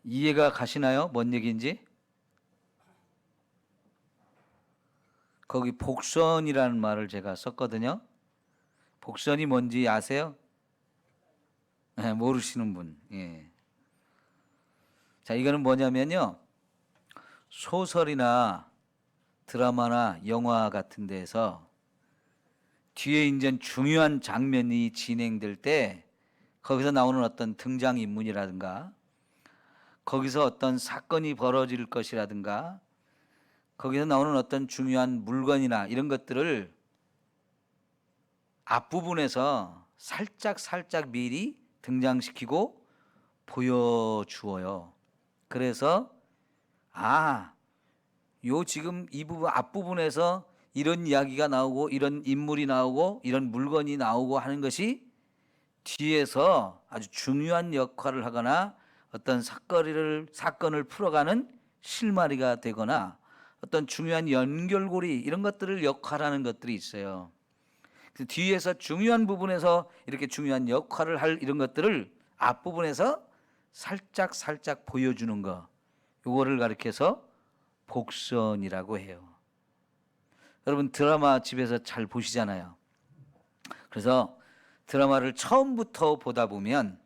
이해가 가시나요? 뭔 얘기인지? 거기 복선이라는 말을 제가 썼거든요. 복선이 뭔지 아세요? 네, 모르시는 분. 예. 자, 이거는 뭐냐면요. 소설이나 드라마나 영화 같은 데서 뒤에 이제 중요한 장면이 진행될 때 거기서 나오는 어떤 등장인물이라든가 거기서 어떤 사건이 벌어질 것이라든가 거기서 나오는 어떤 중요한 물건이나 이런 것들을 앞부분에서 살짝 미리 등장시키고 보여주어요. 그래서 요 지금 이 부분 앞부분에서 이런 이야기가 나오고 이런 인물이 나오고 이런 물건이 나오고 하는 것이 뒤에서 아주 중요한 역할을 하거나 어떤 사건을 풀어가는 실마리가 되거나 어떤 중요한 연결고리 이런 것들을 역할하는 것들이 있어요. 뒤에서 중요한 부분에서 이렇게 중요한 역할을 할 이런 것들을 앞부분에서 살짝 보여주는 거, 요거를 가리켜서 복선이라고 해요. 여러분 드라마 집에서 잘 보시잖아요. 그래서 드라마를 처음부터 보다 보면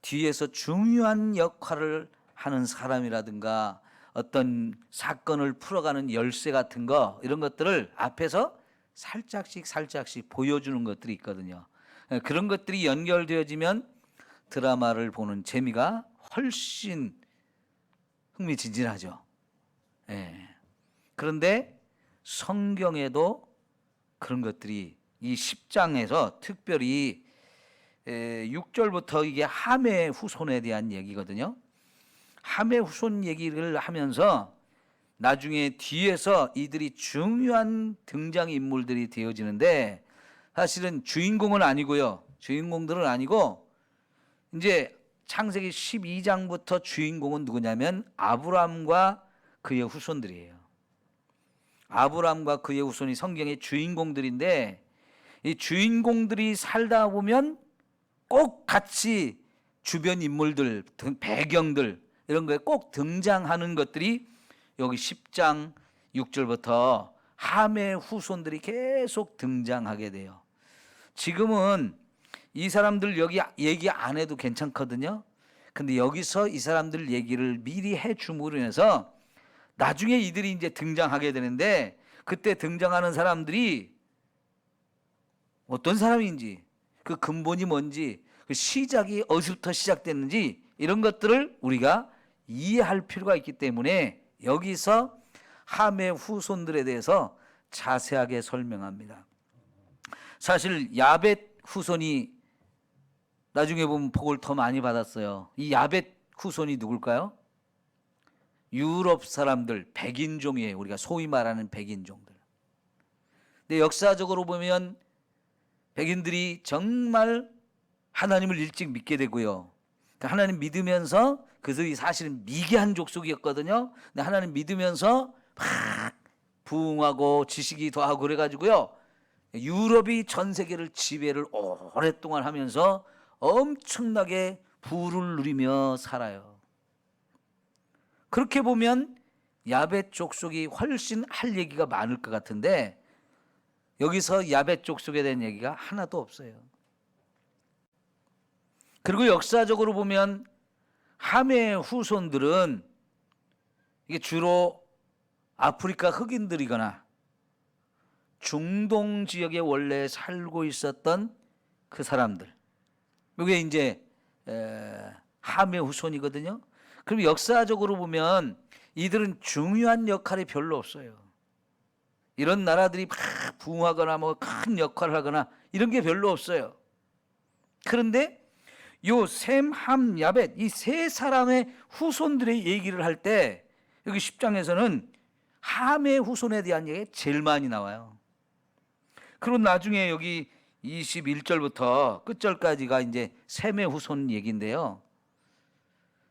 뒤에서 중요한 역할을 하는 사람이라든가 어떤 사건을 풀어가는 열쇠 같은 거 이런 것들을 앞에서 살짝씩 보여주는 것들이 있거든요. 그런 것들이 연결되어지면 드라마를 보는 재미가 훨씬 흥미진진하죠. 예. 그런데 성경에도 그런 것들이 이 10장에서 특별히 6절부터 이게 함의 후손에 대한 얘기거든요. 함의 후손 얘기를 하면서 나중에 뒤에서 이들이 중요한 등장인물들이 되어지는데 사실은 주인공은 아니고요. 주인공들은 아니고 이제 창세기 12장부터 주인공은 누구냐면 아브람과 그의 후손들이에요. 아브람과 그의 후손이 성경의 주인공들인데 이 주인공들이 살다 보면 꼭 같이 주변 인물들, 배경들 이런 거에 꼭 등장하는 것들이 여기 10장 6절부터 함의 후손들이 계속 등장하게 돼요. 지금은 이 사람들 여기 얘기 안 해도 괜찮거든요. 근데 여기서 이 사람들 얘기를 미리 해 줌으로 인해서 나중에 이들이 이제 등장하게 되는데 그때 등장하는 사람들이 어떤 사람인지 그 근본이 뭔지 그 시작이 어디서부터 시작됐는지 이런 것들을 우리가 이해할 필요가 있기 때문에 여기서 함의 후손들에 대해서 자세하게 설명합니다. 사실 야벳 후손이 나중에 보면 복을 더 많이 받았어요. 이 야벳 후손이 누굴까요? 유럽 사람들, 백인종이에요. 우리가 소위 말하는 백인종들. 근데 역사적으로 보면 백인들이 정말 하나님을 일찍 믿게 되고요. 하나님 믿으면서 그들이 사실은 미개한 족속이었거든요. 근데 하나님 믿으면서 막 부흥하고 지식이 더하고 그래가지고요. 유럽이 전 세계를 지배를 오랫동안 하면서 엄청나게 부를 누리며 살아요. 그렇게 보면 야벳 족속이 훨씬 할 얘기가 많을 것 같은데 여기서 야벳 족속에 대한 얘기가 하나도 없어요. 그리고 역사적으로 보면 함의 후손들은 이게 주로 아프리카 흑인들이거나 중동 지역에 원래 살고 있었던 그 사람들. 이게 이제 함의 후손이거든요. 그럼 역사적으로 보면 이들은 중요한 역할이 별로 없어요. 이런 나라들이 막 부흥하거나 뭐 큰 역할을 하거나 이런 게 별로 없어요. 그런데 요 셈, 함, 야벳 이 세 사람의 후손들의 얘기를 할 때 여기 10장에서는 함의 후손에 대한 얘기가 제일 많이 나와요. 그리고 나중에 여기 21절부터 끝절까지가 이제 셈의 후손 얘기인데요.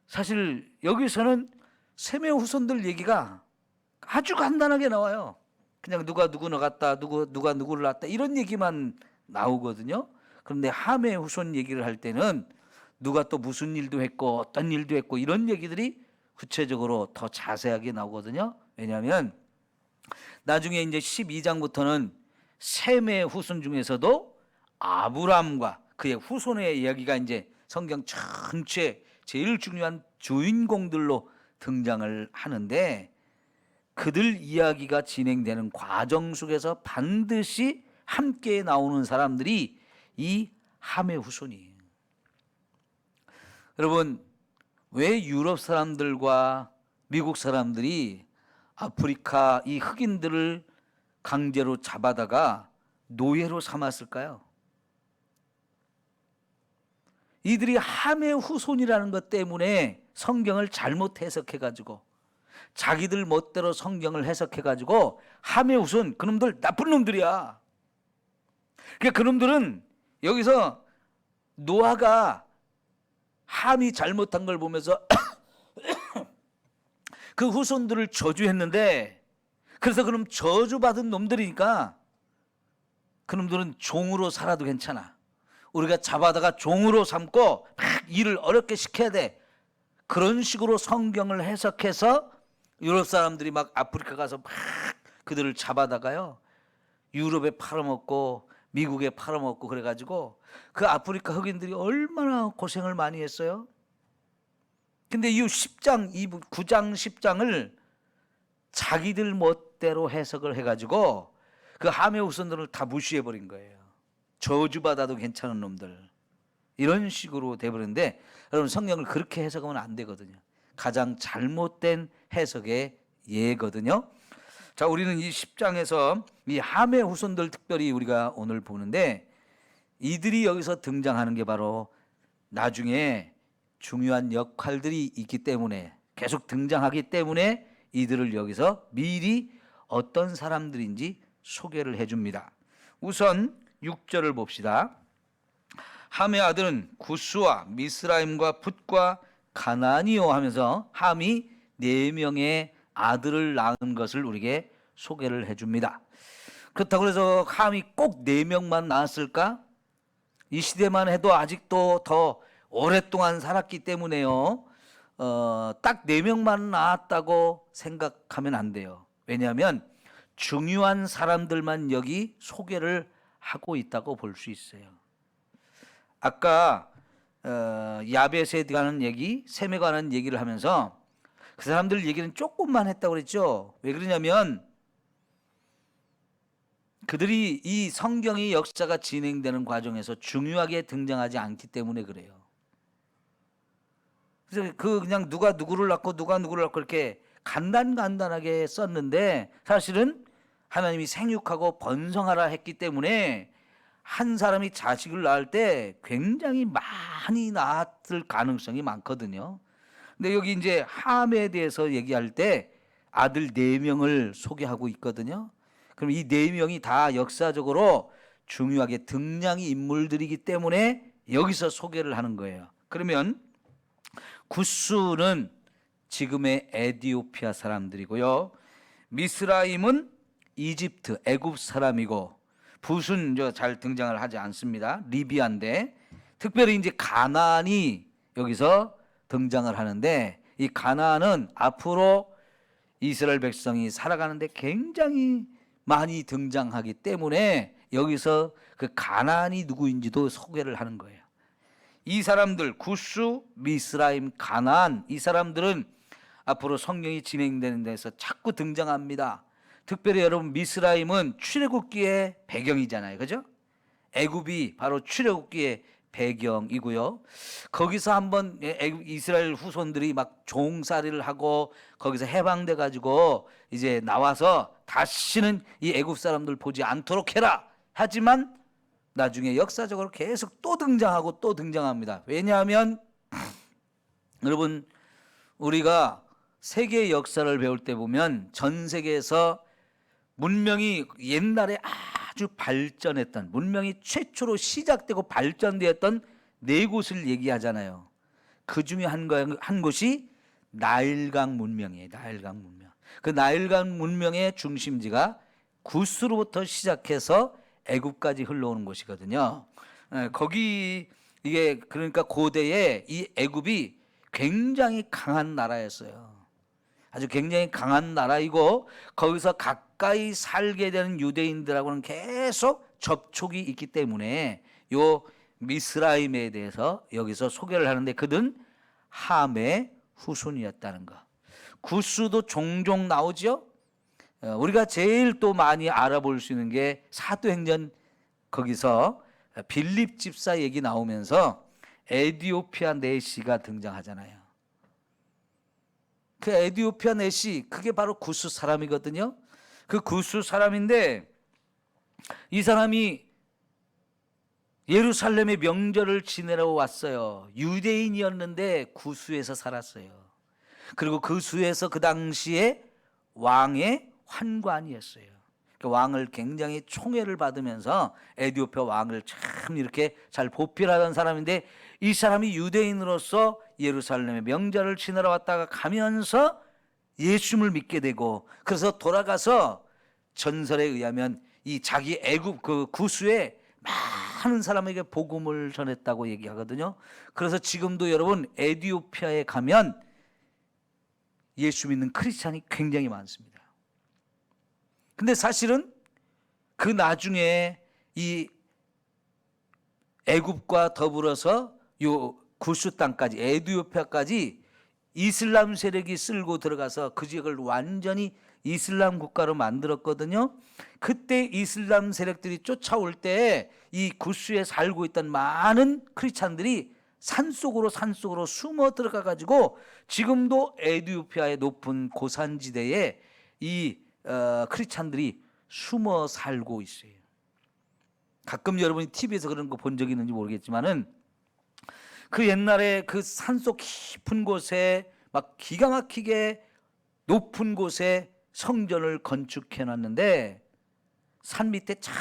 사실 여기서는 셈의 후손들 얘기가 아주 간단하게 나와요. 그냥 누가 누구 낳았다, 누가 누구를 낳았다 이런 얘기만 나오거든요. 그런데 함의 후손 얘기를 할 때는 누가 또 무슨 일도 했고 어떤 일도 했고 이런 얘기들이 구체적으로 더 자세하게 나오거든요. 왜냐하면 나중에 이제 12장부터는 셈의 후손 중에서도 아브람과 그의 후손의 이야기가 이제 성경 전체 제일 중요한 주인공들로 등장을 하는데, 그들 이야기가 진행되는 과정 속에서 반드시 함께 나오는 사람들이 이 함의 후손이에요. 여러분, 왜 유럽 사람들과 미국 사람들이 아프리카 이 흑인들을 강제로 잡아다가 노예로 삼았을까요? 이들이 함의 후손이라는 것 때문에 성경을 잘못 해석해가지고 자기들 멋대로 성경을 해석해가지고 함의 후손, 그놈들 나쁜 놈들이야. 그러니까 그놈들은 여기서 노아가 함이 잘못한 걸 보면서 그 후손들을 저주했는데, 그래서 그럼 저주받은 놈들이니까 그놈들은 종으로 살아도 괜찮아. 우리가 잡아다가 종으로 삼고 막 일을 어렵게 시켜야 돼. 그런 식으로 성경을 해석해서 유럽 사람들이 막 아프리카 가서 막 그들을 잡아다가요 유럽에 팔아먹고 미국에 팔아먹고 그래가지고 그 아프리카 흑인들이 얼마나 고생을 많이 했어요. 근데 이 10장, 9장 10장을 자기들 멋대로 해석을 해가지고 그 함의 후손들을 다 무시해버린 거예요. 저주받아도 괜찮은 놈들, 이런 식으로 돼버렸는데, 여러분 성경을 그렇게 해석하면 안 되거든요. 가장 잘못된 해석의 예거든요. 자, 우리는 이 10장에서 이 함의 후손들 특별히 우리가 오늘 보는데, 이들이 여기서 등장하는 게 바로 나중에 중요한 역할들이 있기 때문에, 계속 등장하기 때문에 이들을 여기서 미리 어떤 사람들인지 소개를 해줍니다. 우선 6절을 봅시다. 함의 아들은 구스와 미스라임과 붓과 가나안이요 하면서 함이 4명의 아들을 낳은 것을 우리에게 소개를 해줍니다. 그렇다고 해서 함이 꼭 4명만 낳았을까? 이 시대만 해도 아직도 더 오랫동안 살았기 때문에요. 딱 4명만 낳았다고 생각하면 안 돼요. 왜냐하면 중요한 사람들만 여기 소개를 하고 있다고 볼 수 있어요. 아까 야벳에 관한 얘기, 셈에 관한 얘기를 하면서 그 사람들 얘기는 조금만 했다고 그랬죠. 왜 그러냐면 그들이 이 성경의 역사가 진행되는 과정에서 중요하게 등장하지 않기 때문에 그래요. 그래서 그냥 누가 누구를 낳고 누가 누구를 낳고 이렇게 간단하게 썼는데, 사실은 하나님이 생육하고 번성하라 했기 때문에 한 사람이 자식을 낳을 때 굉장히 많이 낳았을 가능성이 많거든요. 근데 여기 이제 함에 대해서 얘기할 때 아들 4명을 소개하고 있거든요. 그럼 이 4명이 다 역사적으로 중요하게 등장이 인물들이기 때문에 여기서 소개를 하는 거예요. 그러면 구스는 지금의 에티오피아 사람들이고요. 미스라임은 이집트, 애굽 사람이고, 붓은 잘 등장을 하지 않습니다. 리비아인데, 특별히 이제 가나안이 여기서 등장을 하는데, 이 가나안은 앞으로 이스라엘 백성이 살아가는데 굉장히 많이 등장하기 때문에 여기서 그 가나안이 누구인지도 소개를 하는 거예요. 이 사람들 구스, 미스라임, 가나안, 이 사람들은 앞으로 성경이 진행되는 데서 자꾸 등장합니다. 특별히 여러분 미스라임은 출애굽기의 배경이잖아요. 그죠? 애굽이 바로 출애굽기의 배경이고요. 거기서 한번 이스라엘 후손들이 막 종살이를 하고 거기서 해방돼 가지고 이제 나와서 다시는 이 애굽 사람들 보지 않도록 해라. 하지만 나중에 역사적으로 계속 또 등장하고 또 등장합니다. 왜냐하면 여러분 우리가 세계 역사를 배울 때 보면 전 세계에서 문명이 옛날에 아주 발전했던, 문명이 최초로 시작되고 발전되었던 4곳을 얘기하잖아요. 그 중에 한 곳이 나일강 문명이에요. 나일강 문명. 그 나일강 문명의 중심지가 구스로부터 시작해서 애굽까지 흘러오는 곳이거든요. 거기 이게 그러니까 고대에 이 애굽이 굉장히 강한 나라였어요. 아주 굉장히 강한 나라이고 거기서 가까이 살게 되는 유대인들하고는 계속 접촉이 있기 때문에 요 미스라임에 대해서 여기서 소개를 하는데 그들은 함의 후손이었다는 거. 구스도 종종 나오죠. 우리가 제일 또 많이 알아볼 수 있는 게 사도행전 거기서 빌립 집사 얘기 나오면서 에디오피아 내시가 등장하잖아요. 그 에디오피아 내시 그게 바로 구스 사람이거든요. 그 구스 사람인데 이 사람이 예루살렘의 명절을 지내러 왔어요. 유대인이었는데 구스에서 살았어요. 그리고 그 수에서 그 당시에 왕의 환관이었어요. 그 왕을 굉장히 총애를 받으면서 에디오피아 왕을 참 이렇게 잘 보필하던 사람인데 이 사람이 유대인으로서 예루살렘의 명절을 지내러 왔다가 가면서 예수님을 믿게 되고 그래서 돌아가서 전설에 의하면 이 자기 애굽 그 구수에 많은 사람에게 복음을 전했다고 얘기하거든요. 그래서 지금도 여러분 에디오피아에 가면 예수 믿는 크리스찬이 굉장히 많습니다. 근데 사실은 그 나중에 이 애굽과 더불어서 요 구스 땅까지 에디오피아까지 이슬람 세력이 쓸고 들어가서 그 지역을 완전히 이슬람 국가로 만들었거든요. 그때 이슬람 세력들이 쫓아올 때 이 구스에 살고 있던 많은 크리스찬들이 산속으로 숨어 들어가 가지고 지금도 에디오피아의 높은 고산지대에 이 크리스찬들이 숨어 살고 있어요. 가끔 여러분이 TV에서 그런 거 본 적이 있는지 모르겠지만은 그 옛날에 그 산속 깊은 곳에 막 기가 막히게 높은 곳에 성전을 건축해 놨는데 산 밑에 저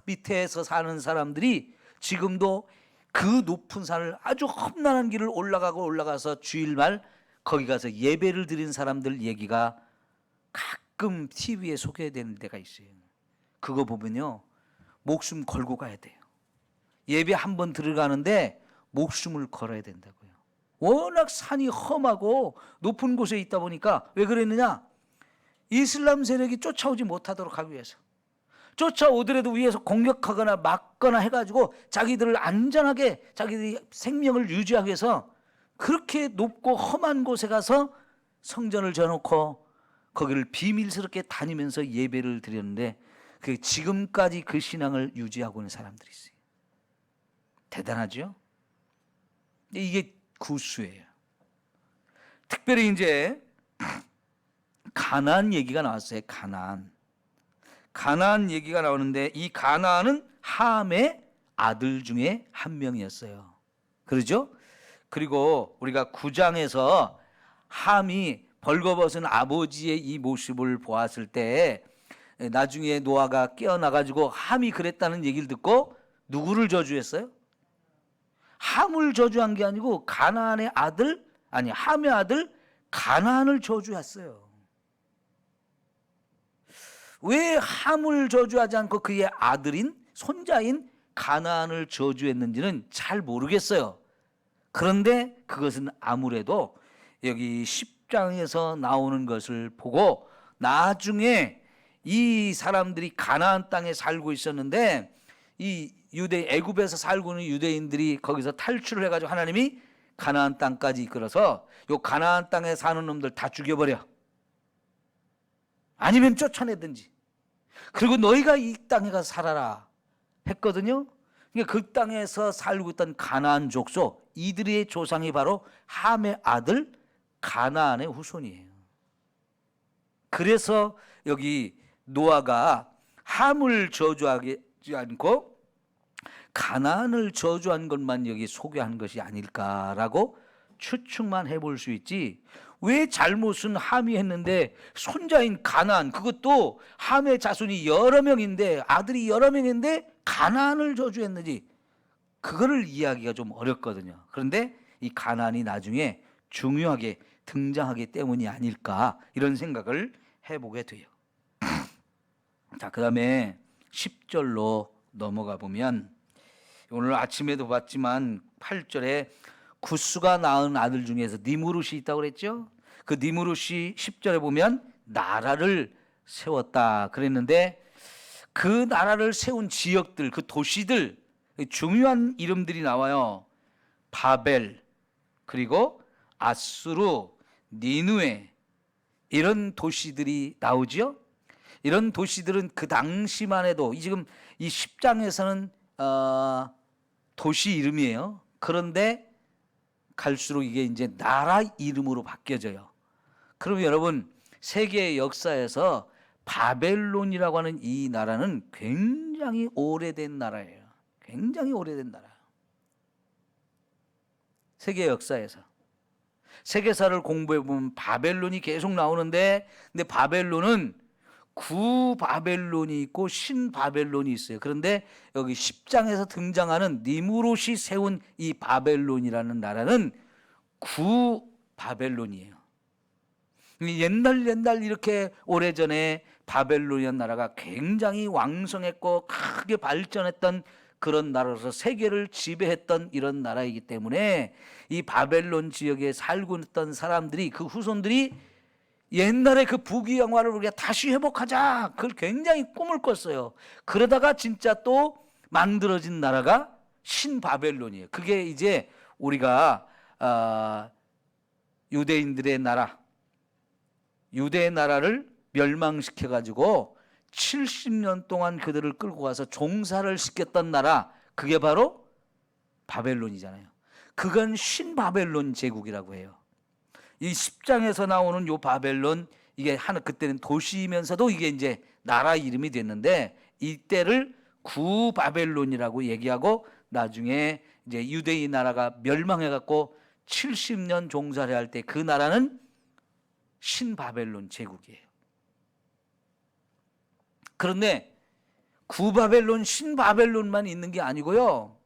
밑에서 사는 사람들이 지금도 그 높은 산을 아주 험난한 길을 올라가서 주일날 거기 가서 예배를 드린 사람들 얘기가 가끔 TV에 소개되는 데가 있어요. 그거 보면요 목숨 걸고 가야 돼요. 예배 한 번 들어가는데 목숨을 걸어야 된다고요. 워낙 산이 험하고 높은 곳에 있다 보니까 왜 그랬느냐? 이슬람 세력이 쫓아오지 못하도록 하기 위해서. 쫓아오더라도 위에서 공격하거나 막거나 해가지고 자기들을 안전하게 자기들이 생명을 유지하기 위해서 그렇게 높고 험한 곳에 가서 성전을 져놓고 거기를 비밀스럽게 다니면서 예배를 드렸는데 그 지금까지 그 신앙을 유지하고 있는 사람들이 있어요. 대단하죠? 이게 구스예요. 특별히 이제 가나안 얘기가 나왔어요. 가나안 얘기가 나오는데 이 가나안은 함의 아들 중에 한 명이었어요. 그러죠? 그리고 우리가 9장에서 함이 벌거벗은 아버지의 이 모습을 보았을 때 나중에 노아가 깨어나가지고 함이 그랬다는 얘기를 듣고 누구를 저주했어요? 함을 저주한 게 아니고 가나안의 아들 함의 아들 가나안을 저주했어요. 왜 함을 저주하지 않고 그의 아들인 손자인 가나안을 저주했는지는 잘 모르겠어요. 그런데 그것은 아무래도 여기 10장에서 나오는 것을 보고 나중에 이 사람들이 가나안 땅에 살고 있었는데 이 애굽에서 살고 있는 유대인들이 거기서 탈출을 해가지고 하나님이 가나안 땅까지 이끌어서 요 가나안 땅에 사는 놈들 다 죽여버려. 아니면 쫓아내든지. 그리고 너희가 이 땅에 가서 살아라 했거든요. 그러니까 그 땅에서 살고 있던 가나안 족속 이들의 조상이 바로 함의 아들 가나안의 후손이에요. 그래서 여기 노아가 함을 저주하지 않고 가나안을 저주한 것만 여기 소개한 것이 아닐까라고 추측만 해볼 수 있지. 왜 잘못은 함이 했는데 손자인 가나안 그것도 함의 자손이 여러 명인데 아들이 여러 명인데 가나안을 저주했는지 그거를 이해하기가 좀 어렵거든요. 그런데 이 가나안이 나중에 중요하게 등장하기 때문이 아닐까 이런 생각을 해보게 돼요. 자, 그 다음에 10절로 넘어가 보면 오늘 아침에도 봤지만 8절에 구스가 낳은 아들 중에서 니무롯이 있다고 그랬죠. 그 니무롯이 10절에 보면 나라를 세웠다 그랬는데 그 나라를 세운 지역들, 그 도시들 중요한 이름들이 나와요. 바벨, 그리고 아수르, 니누에, 이런 도시들이 나오죠. 이런 도시들은 그 당시만 해도 지금 이 10장에서는 도시 이름이에요. 그런데 갈수록 이게 이제 나라 이름으로 바뀌어져요. 그러면 여러분, 세계의 역사에서 바벨론이라고 하는 이 나라는 굉장히 오래된 나라예요. 굉장히 오래된 나라. 세계 역사에서. 세계사를 공부해 보면 바벨론이 계속 나오는데, 근데 바벨론은 구바벨론이 있고 신바벨론이 있어요. 그런데 여기 10장에서 등장하는 니무롯이 세운 이 바벨론이라는 나라는 구바벨론이에요. 옛날 이렇게 오래전에 바벨론이라는 나라가 굉장히 왕성했고 크게 발전했던 그런 나라로서 세계를 지배했던 이런 나라이기 때문에 이 바벨론 지역에 살고 있던 사람들이, 그 후손들이 옛날에 그 부귀영화를 우리가 다시 회복하자, 그걸 굉장히 꿈을 꿨어요. 그러다가 진짜 또 만들어진 나라가 신바벨론이에요. 그게 이제 우리가 유대인들의 나라, 유대의 나라를 멸망시켜 가지고 70년 동안 그들을 끌고 가서 종사를 시켰던 나라, 그게 바로 바벨론이잖아요. 그건 신바벨론 제국이라고 해요. 이 10장에서 나오는 요 바벨론, 이게 하나 그때는 도시이면서도 이게 이제 나라 이름이 됐는데, 이때를 구바벨론이라고 얘기하고 나중에 이제 유대인 나라가 멸망해 갖고 70년 종사를 할 때 그 나라는 신바벨론 제국이에요. 그런데 구바벨론, 신바벨론만 있는 게 아니고요,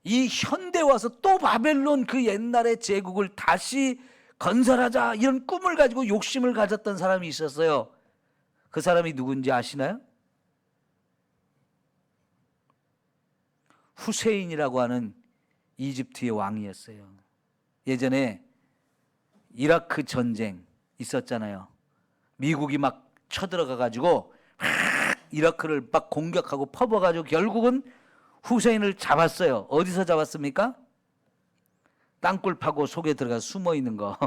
이 현대 와서 또 바벨론 그 옛날의 제국을 다시 건설하자, 이런 꿈을 가지고 욕심을 가졌던 사람이 있었어요. 그 사람이 누군지 아시나요? 후세인이라고 하는 이집트의 왕이었어요. 예전에 이라크 전쟁 있었잖아요. 미국이 막 쳐들어가 가지고 이라크를 막 공격하고 퍼부어가지고 결국은 후세인을 잡았어요. 어디서 잡았습니까? 땅굴 파고 속에 들어가 숨어 있는 거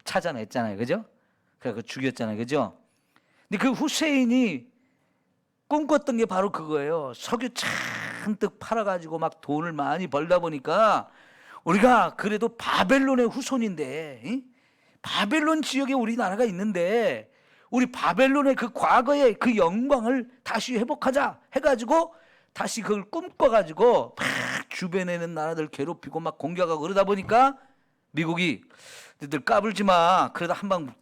찾아냈잖아요. 그죠? 그래서 죽였잖아요. 그죠? 근데 그 후세인이 꿈꿨던 게 바로 그거예요. 석유 잔뜩 팔아가지고 막 돈을 많이 벌다 보니까 우리가 그래도 바벨론의 후손인데, 바벨론 지역에 우리나라가 있는데 우리 바벨론의 그 과거의 그 영광을 다시 회복하자 해가지고 다시 그걸 꿈꿔가지고 막 주변에 있는 나라들 괴롭히고 막 공격하고 그러다 보니까 미국이 너희들 까불지 마, 그러다 한 방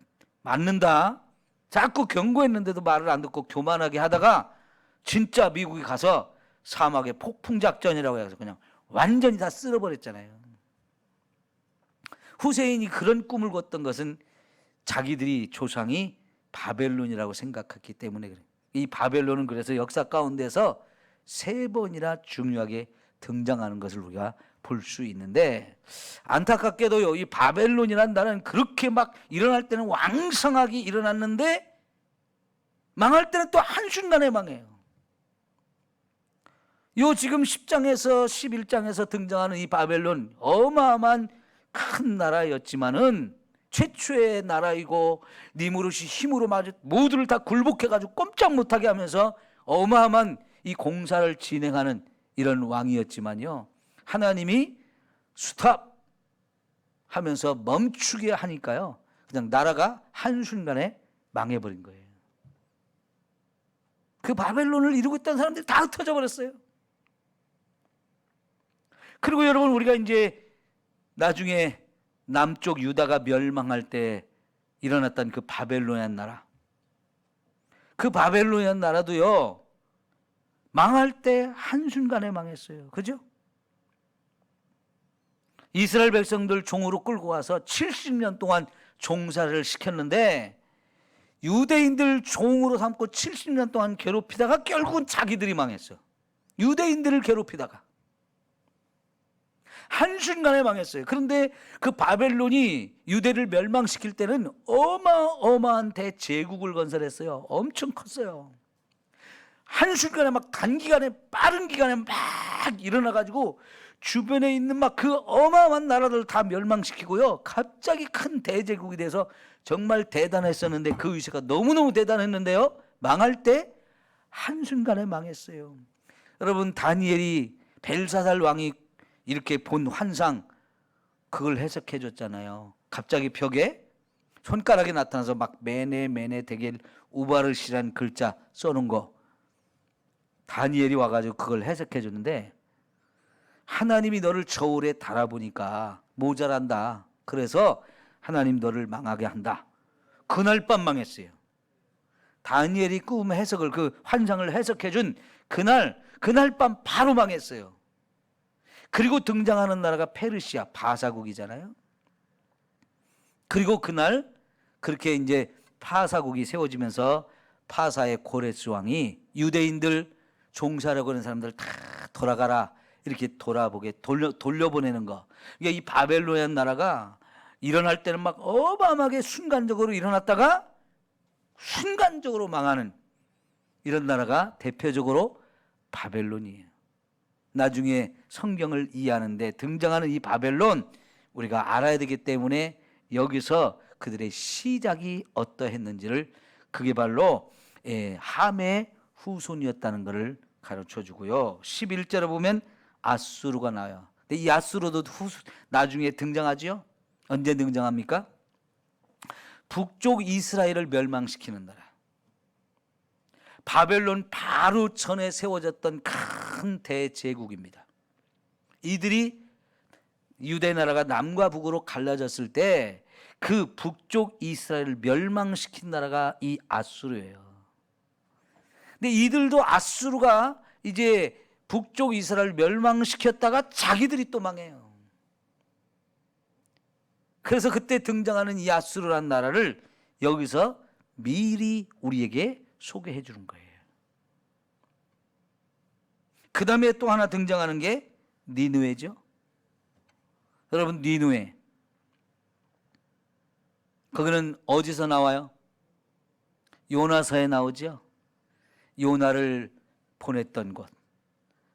맞는다, 자꾸 경고했는데도 말을 안 듣고 교만하게 하다가 진짜 미국이 가서 사막의 폭풍작전이라고 해서 그냥 완전히 다 쓸어버렸잖아요. 후세인이 그런 꿈을 꿨던 것은 자기들이 조상이 바벨론이라고 생각했기 때문에 그래요. 이 바벨론은 그래서 역사 가운데서 3번이나 중요하게 등장하는 것을 우리가 볼 수 있는데, 안타깝게도요, 이 바벨론이라는 나라는 그렇게 막 일어날 때는 왕성하게 일어났는데 망할 때는 또 한순간에 망해요. 요 지금 10장에서 11장에서 등장하는 이 바벨론, 어마어마한 큰 나라였지만은 최초의 나라이고 니무롯이 힘으로 마주 모두를 다 굴복해가지고 꼼짝 못하게 하면서 어마어마한 이 공사를 진행하는 이런 왕이었지만요, 하나님이 스탑 하면서 멈추게 하니까요, 그냥 나라가 한순간에 망해버린 거예요. 그 바벨론을 이루고 있던 사람들이 다 흩어져 버렸어요. 그리고 여러분, 우리가 이제 나중에 남쪽 유다가 멸망할 때 일어났던 그 바벨론이라는 나라, 그 바벨론이라는 나라도요, 망할 때 한순간에 망했어요. 그죠? 이스라엘 백성들 종으로 끌고 와서 70년 동안 종사를 시켰는데 유대인들 종으로 삼고 70년 동안 괴롭히다가 결국은 자기들이 망했어요. 유대인들을 괴롭히다가. 한순간에 망했어요. 그런데 그 바벨론이 유대를 멸망시킬 때는 어마어마한 대제국을 건설했어요. 엄청 컸어요. 한순간에 막 단기간에 빠른 기간에 막 일어나가지고 주변에 있는 막 그 어마어마한 나라들 다 멸망시키고요. 갑자기 큰 대제국이 돼서 정말 대단했었는데 그 위세가 너무너무 대단했는데요. 망할 때 한순간에 망했어요. 여러분, 다니엘이 벨사살 왕이 이렇게 본 환상, 그걸 해석해 줬잖아요. 갑자기 벽에 손가락이 나타나서 막 메네 데겔 우바르시라는 글자 써놓은 거, 다니엘이 와가지고 그걸 해석해 줬는데, 하나님이 너를 저울에 달아보니까 모자란다. 그래서 하나님 너를 망하게 한다. 그날 밤 망했어요. 다니엘이 꿈 해석을, 그 환상을 해석해 준 그날 밤 바로 망했어요. 그리고 등장하는 나라가 페르시아, 바사국이잖아요. 그리고 그날 그렇게 이제 파사국이 세워지면서 파사의 고레스 왕이 유대인들 종사하려고 하는 사람들 다 돌아가라, 이렇게 돌려보내는 거. 그러니까 이 바벨론이라는 나라가 일어날 때는 막 어마어마하게 순간적으로 일어났다가 순간적으로 망하는 이런 나라가 대표적으로 바벨론이에요. 나중에 성경을 이해하는데 등장하는 이 바벨론, 우리가 알아야 되기 때문에 여기서 그들의 시작이 어떠했는지를, 그게 바로 함의 후손이었다는 것을 가르쳐 주고요. 11절에 보면 아수르가 나와요. 근데 이 아수르도 나중에 등장하죠. 언제 등장합니까? 북쪽 이스라엘을 멸망시키는 나라. 바벨론 바로 전에 세워졌던 큰 대제국입니다. 이들이 유대 나라가 남과 북으로 갈라졌을 때 그 북쪽 이스라엘을 멸망시킨 나라가 이 아수르예요. 근데 이들도 아수르가 이제 북쪽 이스라엘을 멸망시켰다가 자기들이 또 망해요. 그래서 그때 등장하는 이 아수르라는 나라를 여기서 미리 우리에게 소개해 주는 거예요. 그 다음에 또 하나 등장하는 게 니느웨죠. 여러분, 니느웨, 거기는 어디서 나와요? 요나서에 나오죠. 요나를 보냈던 곳.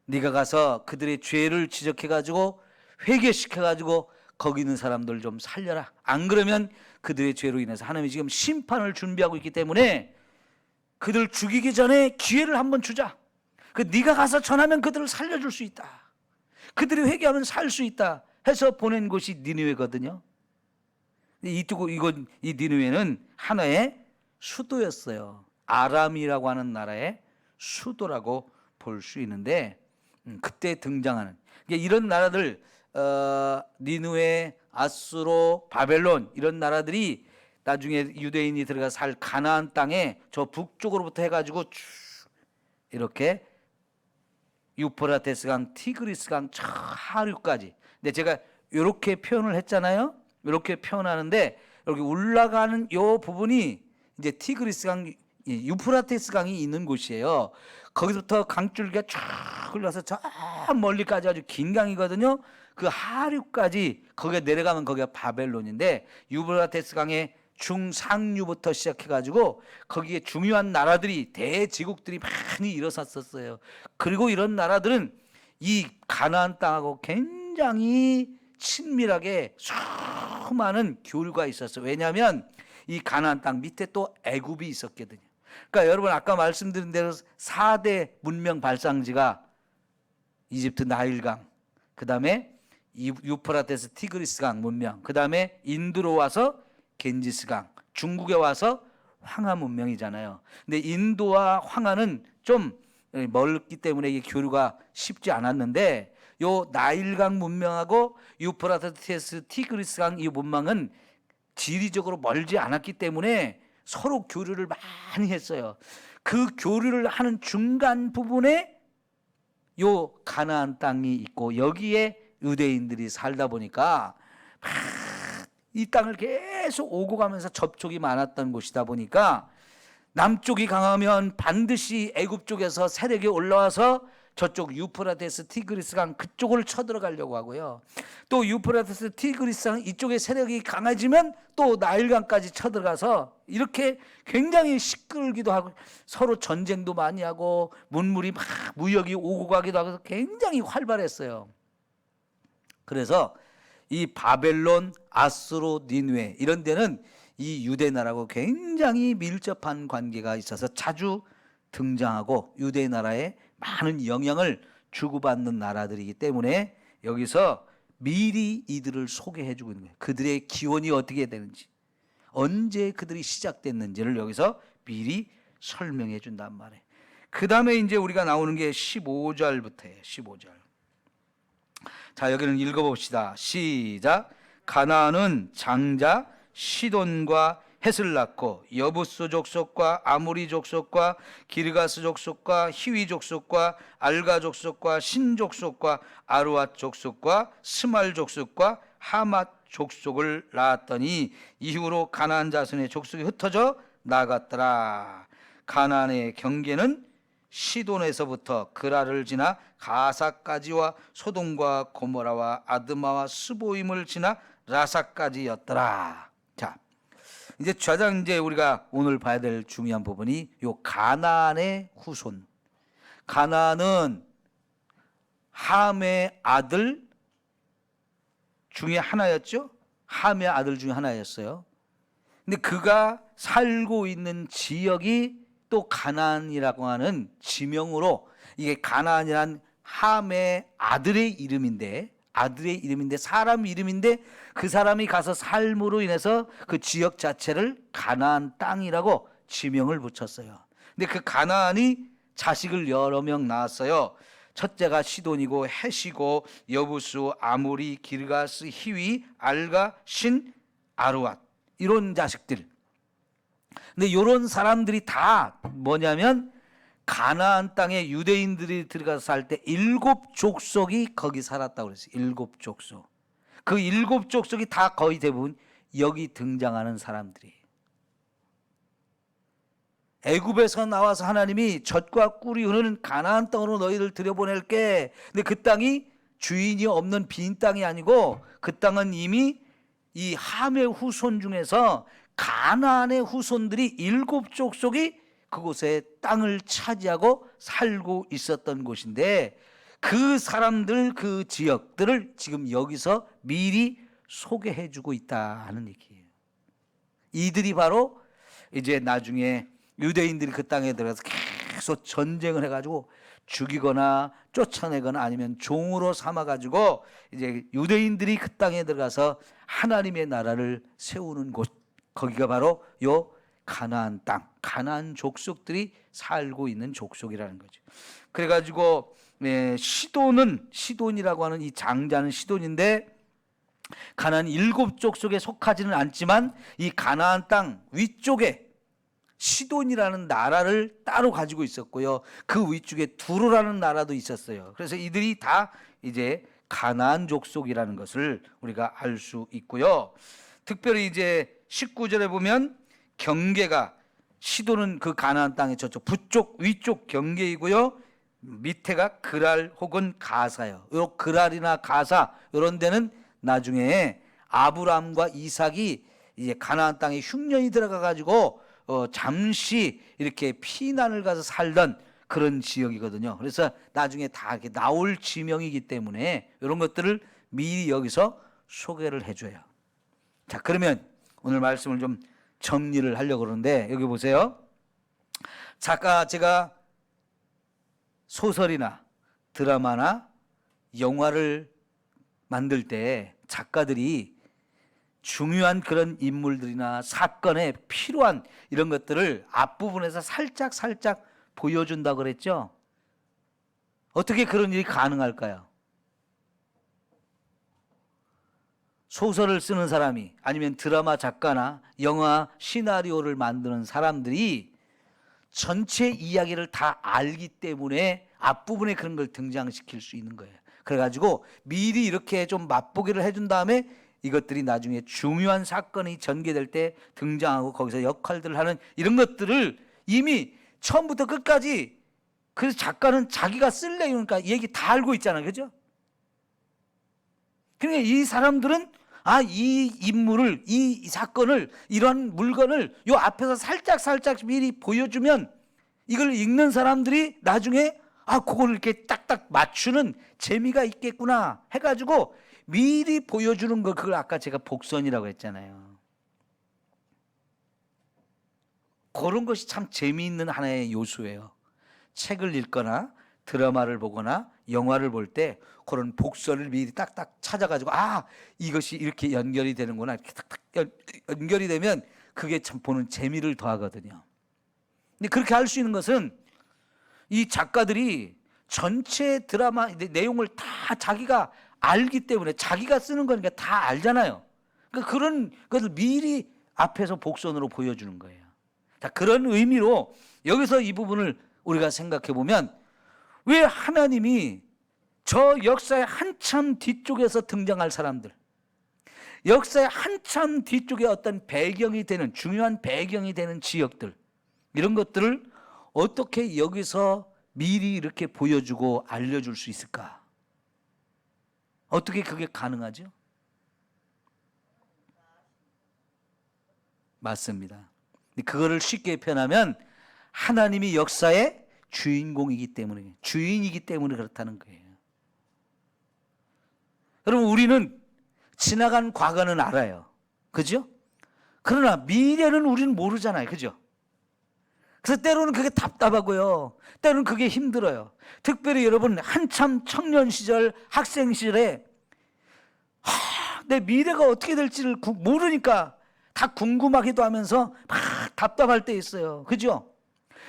네가 가서 그들의 죄를 지적해가지고 회개시켜가지고 거기 있는 사람들 좀 살려라. 안 그러면 그들의 죄로 인해서 하나님이 지금 심판을 준비하고 있기 때문에 그들 죽이기 전에 기회를 한번 주자. 네가 가서 전하면 그들을 살려줄 수 있다. 그들이 회개하면 살 수 있다 해서 보낸 곳이 니느웨거든요. 이 니느웨는 하나의 수도였어요. 아람이라고 하는 나라의 수도라고 볼 수 있는데, 그때 등장하는 이런 나라들, 니느웨, 아수로, 바벨론, 이런 나라들이 나중에 유대인이 들어가 살 가나안 땅에 저 북쪽으로부터 해가지고 쭉 이렇게 유프라테스강, 티그리스강 저 하류까지. 근데 제가 이렇게 표현을 했잖아요. 이렇게 표현하는데 여기 올라가는 요 부분이 이제 티그리스강, 유프라테스강이 있는 곳이에요. 거기서부터 강줄기가 쫙 흘러서 저 멀리까지 아주 긴 강이거든요. 그 하류까지 거기에 내려가면 거기가 바벨론인데, 유프라테스강의 중상류부터 시작해가지고 거기에 중요한 나라들이, 대제국들이 많이 일어섰었어요. 그리고 이런 나라들은 이 가나안 땅하고 굉장히 친밀하게 수많은 교류가 있었어요. 왜냐하면 이 가나안 땅 밑에 또 애굽이 있었거든요. 그러니까 여러분, 아까 말씀드린 대로 4대 문명 발상지가 이집트 나일강, 그 다음에 유프라테스 티그리스강 문명, 그 다음에 인도로 와서 겐지스강, 중국에 와서 황하 문명이잖아요. 근데 인도와 황하는 좀 멀기 때문에 이게 교류가 쉽지 않았는데, 요 나일강 문명하고 유프라테스 티그리스강 이 문명은 지리적으로 멀지 않았기 때문에 서로 교류를 많이 했어요. 그 교류를 하는 중간 부분에 요 가나안 땅이 있고 여기에 유대인들이 살다 보니까 이 땅을 계속 오고 가면서 접촉이 많았던 곳이다 보니까 남쪽이 강하면 반드시 애굽 쪽에서 세력이 올라와서 저쪽 유프라테스 티그리스 강 그쪽을 쳐들어가려고 하고요. 또 유프라테스 티그리스 강 이쪽의 세력이 강해지면 또 나일강까지 쳐들어가서 이렇게 굉장히 시끌기도 하고 서로 전쟁도 많이 하고 문물이 막 무역이 오고 가기도 하고 굉장히 활발했어요. 그래서 이 바벨론, 아수르, 니느웨 이런 데는 이 유대 나라하고 굉장히 밀접한 관계가 있어서 자주 등장하고 유대 나라에 많은 영향을 주고받는 나라들이기 때문에 여기서 미리 이들을 소개해 주고 있는 거예요. 그들의 기원이 어떻게 되는지, 언제 그들이 시작됐는지를 여기서 미리 설명해 준단 말이에요. 그 다음에 이제 우리가 나오는 게 15절부터예요. 15절. 자, 여기는 읽어봅시다. 시작. 가나안은 장자 시돈과 헷을 낳고 여부스 족속과 아모리 족속과 기르가스 족속과 히위 족속과 알가 족속과 신 족속과 아루앗 족속과 스말 족속과 하맛 족속을 낳았더니 이후로 가나안 자손의 족속이 흩어져 나갔더라. 가나안의 경계는 시돈에서부터 그라를 지나 가사까지와 소돔과 고모라와 아드마와 스보임을 지나 라사까지였더라. 자, 이제 가장 이제 우리가 오늘 봐야 될 중요한 부분이 요 가나안의 후손. 가나안은 함의 아들 중에 하나였죠. 함의 아들 중에 하나였어요. 근데 그가 살고 있는 지역이 또 가나안이라고 하는 지명으로, 이게 가나안이란 함의 아들의 이름인데 사람 이름인데 그 사람이 가서 삶으로 인해서 그 지역 자체를 가나안 땅이라고 지명을 붙였어요. 근데 그 가나안이 자식을 여러 명 낳았어요. 첫째가 시돈이고 헷이고 여부수, 아모리, 기르가스, 히위, 알가, 신, 아루앗 이런 자식들. 근데 이런 사람들이 다 뭐냐면 가나안 땅에 유대인들이 들어가서 살 때 7족속이 거기 살았다고 그랬어요. 7족속. 그 7족속이 다 거의 대부분 여기 등장하는 사람들이에요. 애굽에서 나와서 하나님이 젖과 꿀이 흐르는 가나안 땅으로 너희를 들여보낼게. 근데 그 땅이 주인이 없는 빈 땅이 아니고 그 땅은 이미 이 함의 후손 중에서 가나안의 후손들이 7족속이 그곳에 땅을 차지하고 살고 있었던 곳인데 그 사람들, 그 지역들을 지금 여기서 미리 소개해 주고 있다는 얘기예요. 이들이 바로 이제 나중에 유대인들이 그 땅에 들어가서 계속 전쟁을 해가지고 죽이거나 쫓아내거나 아니면 종으로 삼아가지고 이제 유대인들이 그 땅에 들어가서 하나님의 나라를 세우는 곳, 거기가 바로 요 가나안 땅, 가나안 족속들이 살고 있는 족속이라는 거죠. 그래가지고 시돈이라고 하는 이 장자는 시돈인데 가나안 7족속에 속하지는 않지만 이 가나안 땅 위쪽에 시돈이라는 나라를 따로 가지고 있었고요. 그 위쪽에 두로라는 나라도 있었어요. 그래서 이들이 다 이제 가나안 족속이라는 것을 우리가 알 수 있고요. 특별히 이제 19절에 보면 경계가 시돈은 그 가나안 땅의 저쪽 북쪽 위쪽 경계이고요. 밑에가 그랄 혹은 가사예요. 요 그랄이나 가사 이런 데는 나중에 아브라함과 이삭이 이제 가나안 땅에 흉년이 들어가 가지고 잠시 이렇게 피난을 가서 살던 그런 지역이거든요. 그래서 나중에 다 이렇게 나올 지명이기 때문에 이런 것들을 미리 여기서 소개를 해줘요. 자, 그러면 오늘 말씀을 좀 정리를 하려고 그러는데 여기 보세요. 제가 소설이나 드라마나 영화를 만들 때 작가들이 중요한 그런 인물들이나 사건에 필요한 이런 것들을 앞부분에서 살짝 보여준다고 그랬죠. 어떻게 그런 일이 가능할까요? 소설을 쓰는 사람이 아니면 드라마 작가나 영화 시나리오를 만드는 사람들이 전체 이야기를 다 알기 때문에 앞부분에 그런 걸 등장시킬 수 있는 거예요. 그래가지고 미리 이렇게 좀 맛보기를 해준 다음에 이것들이 나중에 중요한 사건이 전개될 때 등장하고 거기서 역할들을 하는 이런 것들을 이미 처음부터 끝까지 그래서 작가는 자기가 쓸래 그러니까 얘기 다 알고 있잖아요. 그죠? 그러니까 이 사람들은 이 인물을, 이 사건을, 이러한 물건을 요 앞에서 살짝 미리 보여주면 이걸 읽는 사람들이 나중에 그걸 이렇게 딱딱 맞추는 재미가 있겠구나 해가지고 미리 보여주는 거, 그걸 아까 제가 복선이라고 했잖아요. 그런 것이 참 재미있는 하나의 요소예요. 책을 읽거나 드라마를 보거나 영화를 볼 때 그런 복선을 미리 딱딱 찾아가지고 이것이 이렇게 연결이 되는구나, 이렇게 탁탁 연결이 되면 그게 참 보는 재미를 더하거든요. 근데 그렇게 할 수 있는 것은 이 작가들이 전체 드라마 내용을 다 자기가 알기 때문에, 자기가 쓰는 거니까 다 알잖아요. 그러니까 그런 것을 미리 앞에서 복선으로 보여주는 거예요. 자, 그런 의미로 여기서 이 부분을 우리가 생각해 보면, 왜 하나님이 저 역사의 한참 뒤쪽에서 등장할 사람들, 역사의 한참 뒤쪽에 어떤 배경이 되는, 중요한 배경이 되는 지역들, 이런 것들을 어떻게 여기서 미리 이렇게 보여주고 알려줄 수 있을까? 어떻게 그게 가능하죠? 맞습니다. 그거를 쉽게 표현하면 하나님이 역사의 주인공이기 때문에, 주인이기 때문에 그렇다는 거예요. 여러분, 우리는 지나간 과거는 알아요. 그죠? 그러나 미래는 우리는 모르잖아요. 그죠? 그래서 때로는 그게 답답하고요. 때로는 그게 힘들어요. 특별히 여러분 한참 청년 시절, 학생 시절에 내 미래가 어떻게 될지를 모르니까 다 궁금하기도 하면서 막 답답할 때 있어요. 그죠?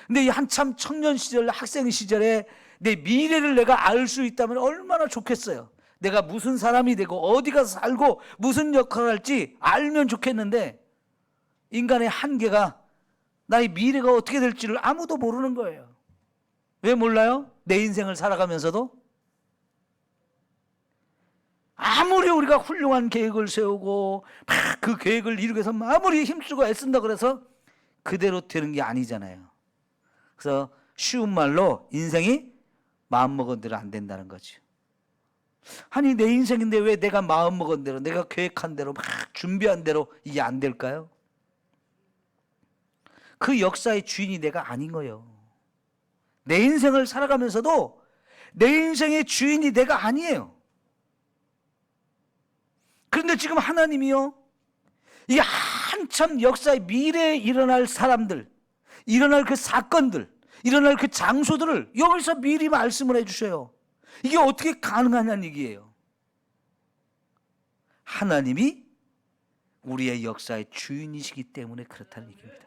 근데 이 한참 청년 시절, 학생 시절에 내 미래를 내가 알 수 있다면 얼마나 좋겠어요. 내가 무슨 사람이 되고 어디 가서 살고 무슨 역할을 할지 알면 좋겠는데, 인간의 한계가 나의 미래가 어떻게 될지를 아무도 모르는 거예요. 왜 몰라요? 내 인생을 살아가면서도 아무리 우리가 훌륭한 계획을 세우고 막 그 계획을 이루기 위해서 아무리 힘쓰고 애쓴다 그래서 그대로 되는 게 아니잖아요. 그래서 쉬운 말로 인생이 마음먹은 대로 안 된다는 거죠. 아니, 내 인생인데 왜 내가 마음먹은 대로, 내가 계획한 대로, 막 준비한 대로 이게 안 될까요? 그 역사의 주인이 내가 아닌 거예요. 내 인생을 살아가면서도 내 인생의 주인이 내가 아니에요. 그런데 지금 하나님이요, 이 한참 역사의 미래에 일어날 사람들, 일어날 그 사건들, 일어날 그 장소들을 여기서 미리 말씀을 해주셔요. 이게 어떻게 가능하냐는 얘기예요. 하나님이 우리의 역사의 주인이시기 때문에 그렇다는 얘기입니다.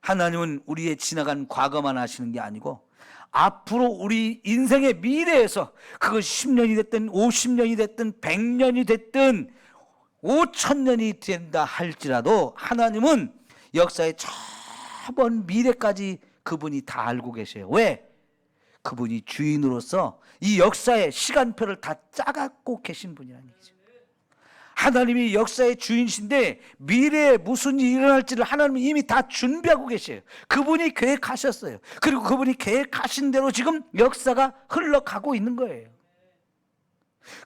하나님은 우리의 지나간 과거만 아시는 게 아니고 앞으로 우리 인생의 미래에서, 그거 10년이 됐든 50년이 됐든 100년이 됐든 5000년이 된다 할지라도 하나님은 역사의 저번 미래까지 그분이 다 알고 계세요. 왜? 그분이 주인으로서 이 역사의 시간표를 다 짜갖고 계신 분이라는 얘기죠. 하나님이 역사의 주인이신데 미래에 무슨 일이 일어날지를 하나님이 이미 다 준비하고 계세요. 그분이 계획하셨어요. 그리고 그분이 계획하신 대로 지금 역사가 흘러가고 있는 거예요.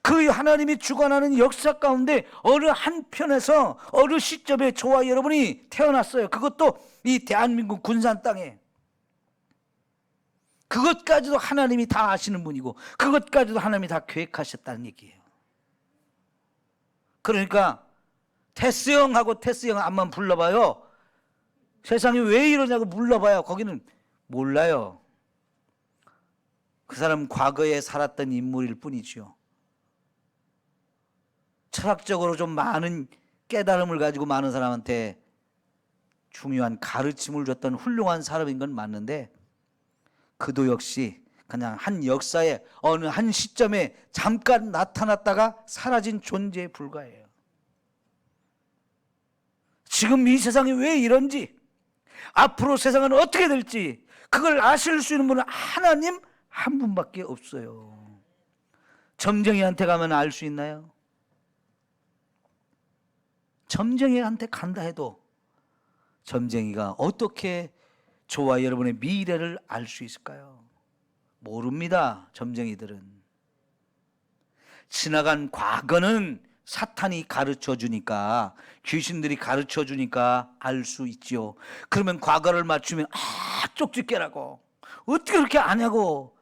그 하나님이 주관하는 역사 가운데 어느 한편에서 어느 시점에 저와 여러분이 태어났어요. 그것도 이 대한민국 군산 땅에. 그것까지도 하나님이 다 아시는 분이고 그것까지도 하나님이 다 계획하셨다는 얘기예요. 그러니까 테스 형하고 테스 형 한번 불러봐요. 세상이 왜 이러냐고 불러봐요. 거기는 몰라요. 그 사람은 과거에 살았던 인물일 뿐이지요. 철학적으로 좀 많은 깨달음을 가지고 많은 사람한테 중요한 가르침을 줬던 훌륭한 사람인 건 맞는데, 그도 역시 그냥 한 역사의 어느 한 시점에 잠깐 나타났다가 사라진 존재에 불과해요. 지금 이 세상이 왜 이런지, 앞으로 세상은 어떻게 될지 그걸 아실 수 있는 분은 하나님 한 분밖에 없어요. 점쟁이한테 가면 알 수 있나요? 점쟁이한테 간다 해도 점쟁이가 어떻게 저와 여러분의 미래를 알 수 있을까요? 모릅니다. 점쟁이들은. 지나간 과거는 사탄이 가르쳐 주니까, 귀신들이 가르쳐 주니까 알 수 있지요. 그러면 과거를 맞추면 쪽지 깨라고, 어떻게 그렇게 아냐고,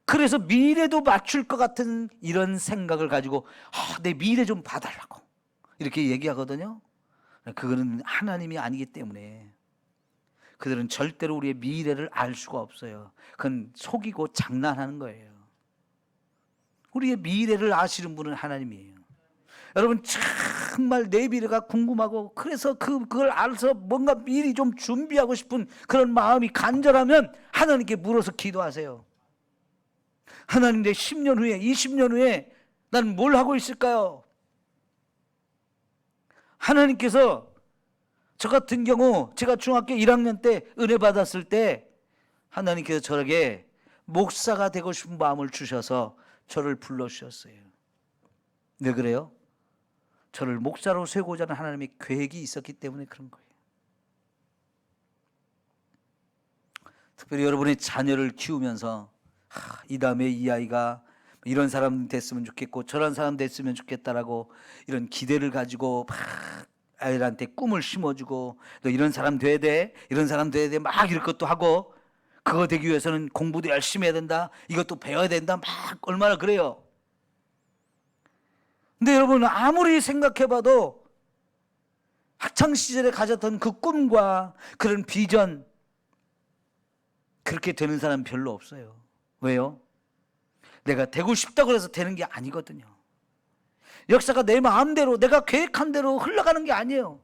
그래서 미래도 맞출 것 같은 이런 생각을 가지고 내 미래 좀 봐달라고 이렇게 얘기하거든요. 그거는 하나님이 아니기 때문에 그들은 절대로 우리의 미래를 알 수가 없어요. 그건 속이고 장난하는 거예요. 우리의 미래를 아시는 분은 하나님이에요. 여러분, 정말 내 미래가 궁금하고 그래서 그걸 알아서 뭔가 미리 좀 준비하고 싶은 그런 마음이 간절하면 하나님께 물어서 기도하세요. 하나님, 내 10년 후에 20년 후에 난 뭘 하고 있을까요? 하나님께서, 저 같은 경우 제가 중학교 1학년 때 은혜 받았을 때 하나님께서 저에게 목사가 되고 싶은 마음을 주셔서 저를 불러주셨어요. 왜 그래요? 저를 목사로 세우고자 하는 하나님의 계획이 있었기 때문에 그런 거예요. 특별히 여러분의 자녀를 키우면서 이 다음에 이 아이가 이런 사람 됐으면 좋겠고 저런 사람 됐으면 좋겠다라고 이런 기대를 가지고 막 아이들한테 꿈을 심어주고, 너 이런 사람 돼야 돼, 이런 사람 돼야 돼, 막 이럴 것도 하고, 그거 되기 위해서는 공부도 열심히 해야 된다, 이것도 배워야 된다, 막 얼마나 그래요. 근데 여러분, 아무리 생각해봐도 학창시절에 가졌던 그 꿈과 그런 비전, 그렇게 되는 사람 별로 없어요. 왜요? 내가 되고 싶다고 해서 되는 게 아니거든요. 역사가 내 마음대로, 내가 계획한 대로 흘러가는 게 아니에요.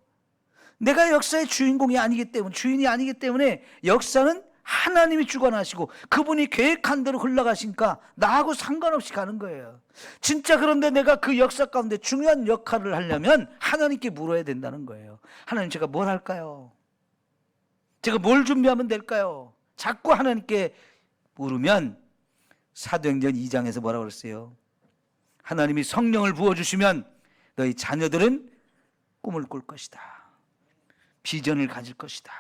내가 역사의 주인공이 아니기 때문에, 주인이 아니기 때문에 역사는 하나님이 주관하시고 그분이 계획한 대로 흘러가시니까 나하고 상관없이 가는 거예요. 진짜 그런데 내가 그 역사 가운데 중요한 역할을 하려면 하나님께 물어야 된다는 거예요. 하나님, 제가 뭘 할까요? 제가 뭘 준비하면 될까요? 자꾸 하나님께 물으면 사도행전 2장에서 뭐라고 그랬어요? 하나님이 성령을 부어주시면 너희 자녀들은 꿈을 꿀 것이다, 비전을 가질 것이다,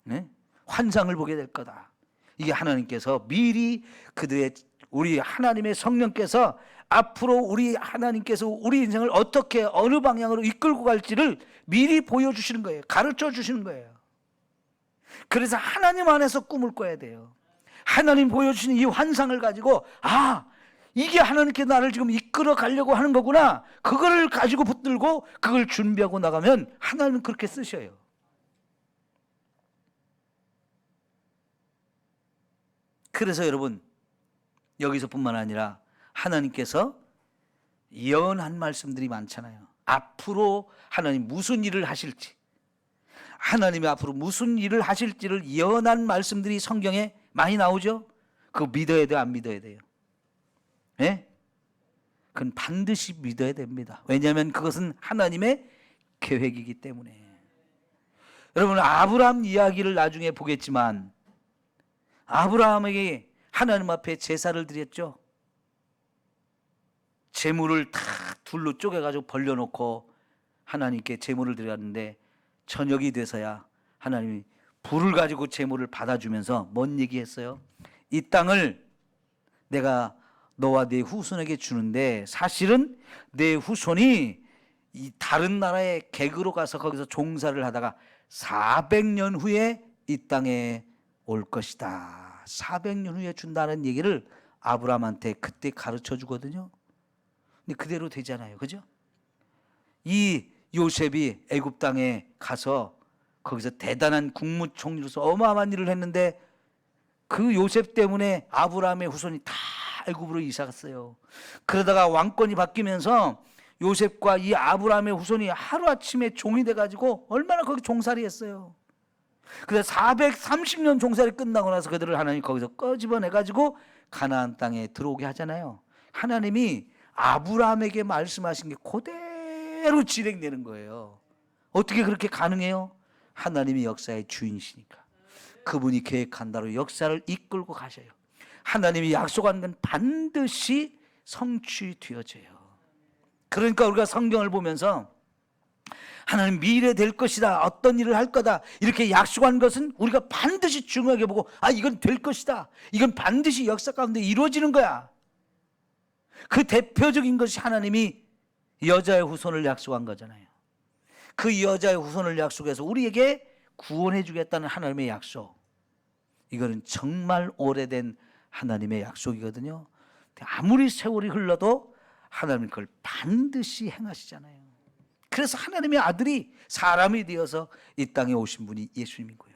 네? 환상을 보게 될 거다. 이게 하나님께서 미리 그들의, 우리 하나님의 성령께서 앞으로 우리 하나님께서 우리 인생을 어떻게 어느 방향으로 이끌고 갈지를 미리 보여주시는 거예요. 가르쳐 주시는 거예요. 그래서 하나님 안에서 꿈을 꿔야 돼요. 하나님 보여주시는 이 환상을 가지고 이게 하나님께 나를 지금 이끌어 가려고 하는 거구나, 그걸 가지고 붙들고 그걸 준비하고 나가면 하나님은 그렇게 쓰셔요. 그래서 여러분, 여기서뿐만 아니라 하나님께서 예언한 말씀들이 많잖아요. 앞으로 하나님 무슨 일을 하실지, 하나님이 앞으로 무슨 일을 하실지를 예언한 말씀들이 성경에 많이 나오죠. 그거 믿어야 돼요, 안 믿어야 돼요? 예? 그건 반드시 믿어야 됩니다. 왜냐하면 그것은 하나님의 계획이기 때문에. 여러분, 아브라함 이야기를 나중에 보겠지만 아브라함에게 하나님 앞에 제사를 드렸죠. 제물을 다 둘로 쪼개가지고 벌려놓고 하나님께 제물을 드렸는데 저녁이 돼서야 하나님이 불을 가지고 제물을 받아주면서 뭔 얘기했어요? 이 땅을 내가 너와 네 후손에게 주는데 사실은 내 후손이 이 다른 나라의 객으로 가서 거기서 종사를 하다가 400년 후에 이 땅에 올 것이다. 400년 후에 준다는 얘기를 아브라함한테 그때 가르쳐 주거든요. 근데 그대로 되잖아요. 그죠? 이 요셉이 애굽 땅에 가서 거기서 대단한 국무총리로서 어마어마한 일을 했는데 그 요셉 때문에 아브라함의 후손이 다 애굽으로 이사 갔어요. 그러다가 왕권이 바뀌면서 요셉과 이 아브라함의 후손이 하루아침에 종이 돼가지고 얼마나 거기 종살이 했어요. 그래서 430년 종살이 끝나고 나서 그들을 하나님 거기서 꺼집어내가지고 가나안 땅에 들어오게 하잖아요. 하나님이 아브라함에게 말씀하신 게 그대로 진행되는 거예요. 어떻게 그렇게 가능해요? 하나님이 역사의 주인이시니까. 그분이 계획한 대로 역사를 이끌고 가셔요. 하나님이 약속한 건 반드시 성취되어져요. 그러니까 우리가 성경을 보면서 하나님 미래 될 것이다, 어떤 일을 할 거다, 이렇게 약속한 것은 우리가 반드시 중요하게 보고, 이건 될 것이다, 이건 반드시 역사 가운데 이루어지는 거야. 그 대표적인 것이 하나님이 여자의 후손을 약속한 거잖아요. 그 여자의 후손을 약속해서 우리에게 구원해 주겠다는 하나님의 약속, 이거는 정말 오래된 하나님의 약속이거든요. 아무리 세월이 흘러도 하나님은 그걸 반드시 행하시잖아요. 그래서 하나님의 아들이 사람이 되어서 이 땅에 오신 분이 예수님이고요.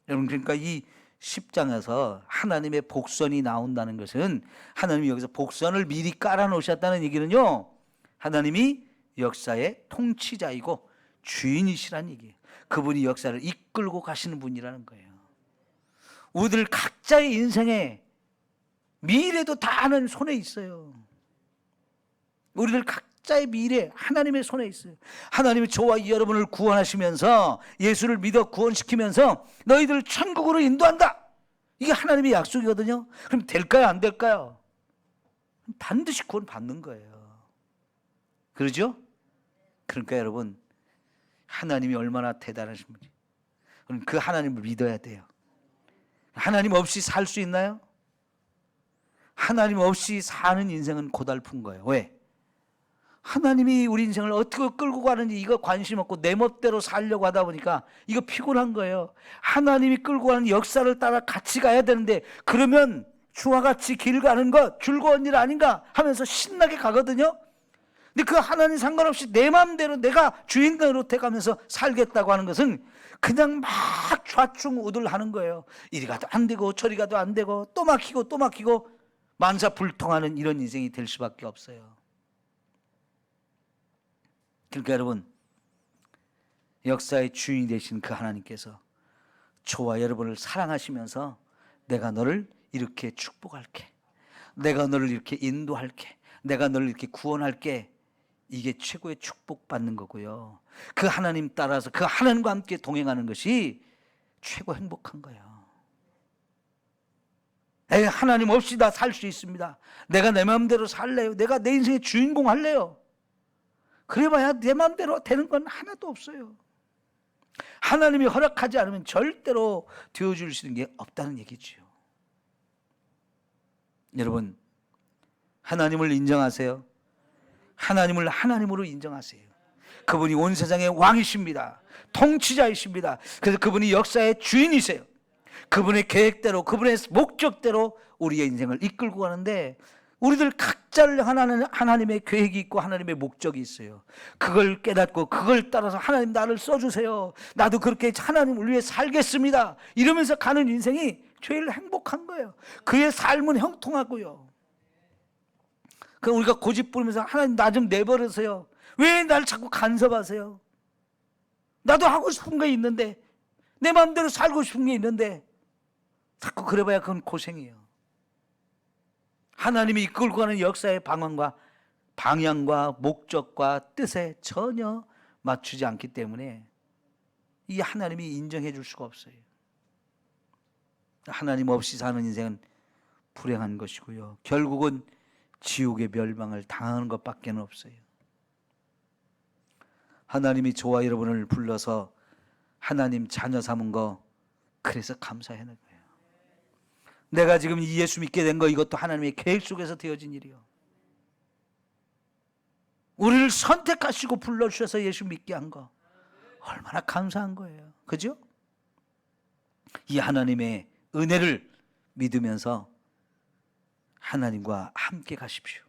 여러분, 그러니까 이 10장에서 하나님의 복선이 나온다는 것은, 하나님이 여기서 복선을 미리 깔아 놓으셨다는 얘기는요, 하나님이 역사의 통치자이고 주인이시라는 얘기예요. 그분이 역사를 이끌고 가시는 분이라는 거예요. 우리들 각자의 인생에 미래도 다 하나님 손에 있어요. 우리들 각자의 미래 하나님의 손에 있어요. 하나님이 저와 여러분을 구원하시면서, 예수를 믿어 구원시키면서 너희들 천국으로 인도한다, 이게 하나님의 약속이거든요. 그럼 될까요, 안 될까요? 반드시 구원 받는 거예요. 그러죠? 그러니까 여러분, 하나님이 얼마나 대단하신 분이, 그럼 그 하나님을 믿어야 돼요. 하나님 없이 살 수 있나요? 하나님 없이 사는 인생은 고달픈 거예요. 왜? 하나님이 우리 인생을 어떻게 끌고 가는지 이거 관심 없고 내 멋대로 살려고 하다 보니까 이거 피곤한 거예요. 하나님이 끌고 가는 역사를 따라 같이 가야 되는데, 그러면 주와 같이 길 가는 것 즐거운 일 아닌가 하면서 신나게 가거든요. 근데 그 하나님 상관없이 내 마음대로 내가 주인공으로 돼가면서 살겠다고 하는 것은 그냥 막 좌충우돌하는 거예요. 이리 가도 안 되고 저리 가도 안 되고 또 막히고 또 막히고 만사불통하는 이런 인생이 될 수밖에 없어요. 그러니까 여러분, 역사의 주인이 되신 그 하나님께서 저와 여러분을 사랑하시면서, 내가 너를 이렇게 축복할게, 내가 너를 이렇게 인도할게, 내가 너를 이렇게 구원할게, 이게 최고의 축복받는 거고요. 그 하나님 따라서 그 하나님과 함께 동행하는 것이 최고 행복한 거예요. 하나님 없이 나 살 수 있습니다, 내가 내 마음대로 살래요, 내가 내 인생의 주인공 할래요, 그래봐야 내 마음대로 되는 건 하나도 없어요. 하나님이 허락하지 않으면 절대로 되어줄 수 있는 게 없다는 얘기죠. 여러분, 하나님을 인정하세요. 하나님을 하나님으로 인정하세요. 그분이 온 세상의 왕이십니다. 통치자이십니다. 그래서 그분이 역사의 주인이세요. 그분의 계획대로, 그분의 목적대로 우리의 인생을 이끌고 가는데, 우리들 각자를 하나님의 계획이 있고 하나님의 목적이 있어요. 그걸 깨닫고 그걸 따라서 하나님 나를 써주세요, 나도 그렇게 하나님을 위해 살겠습니다, 이러면서 가는 인생이 제일 행복한 거예요. 그의 삶은 형통하고요. 그럼 우리가 고집 부리면서 하나님 나 좀 내버려서요, 왜 날 자꾸 간섭하세요? 나도 하고 싶은 게 있는데, 내 마음대로 살고 싶은 게 있는데 자꾸 그래봐야 그건 고생이에요. 하나님이 이끌고 가는 역사의 방향과 목적과 뜻에 전혀 맞추지 않기 때문에 이 하나님이 인정해 줄 수가 없어요. 하나님 없이 사는 인생은 불행한 것이고요, 결국은 지옥의 멸망을 당하는 것밖에 없어요. 하나님이 저와 여러분을 불러서 하나님 자녀 삼은 거, 그래서 감사해야 하는 거예요. 내가 지금 예수 믿게 된 거, 이것도 하나님의 계획 속에서 되어진 일이요. 우리를 선택하시고 불러주셔서 예수 믿게 한 거, 얼마나 감사한 거예요. 그죠? 이 하나님의 은혜를 믿으면서 하나님과 함께 가십시오.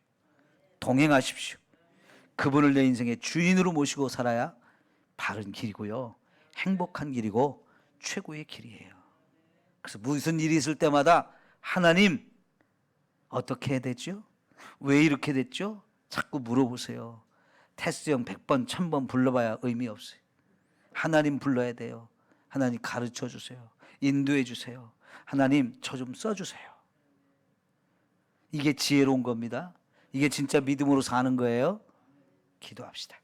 동행하십시오. 그분을 내 인생의 주인으로 모시고 살아야 바른 길이고요, 행복한 길이고 최고의 길이에요. 그래서 무슨 일이 있을 때마다 하나님 어떻게 해야 되죠? 왜 이렇게 됐죠? 자꾸 물어보세요. 테스트형 100번 1000번 불러봐야 의미 없어요. 하나님 불러야 돼요. 하나님 가르쳐 주세요, 인도해 주세요, 하나님 저 좀 써주세요. 이게 지혜로운 겁니다. 이게 진짜 믿음으로 사는 거예요. 기도합시다.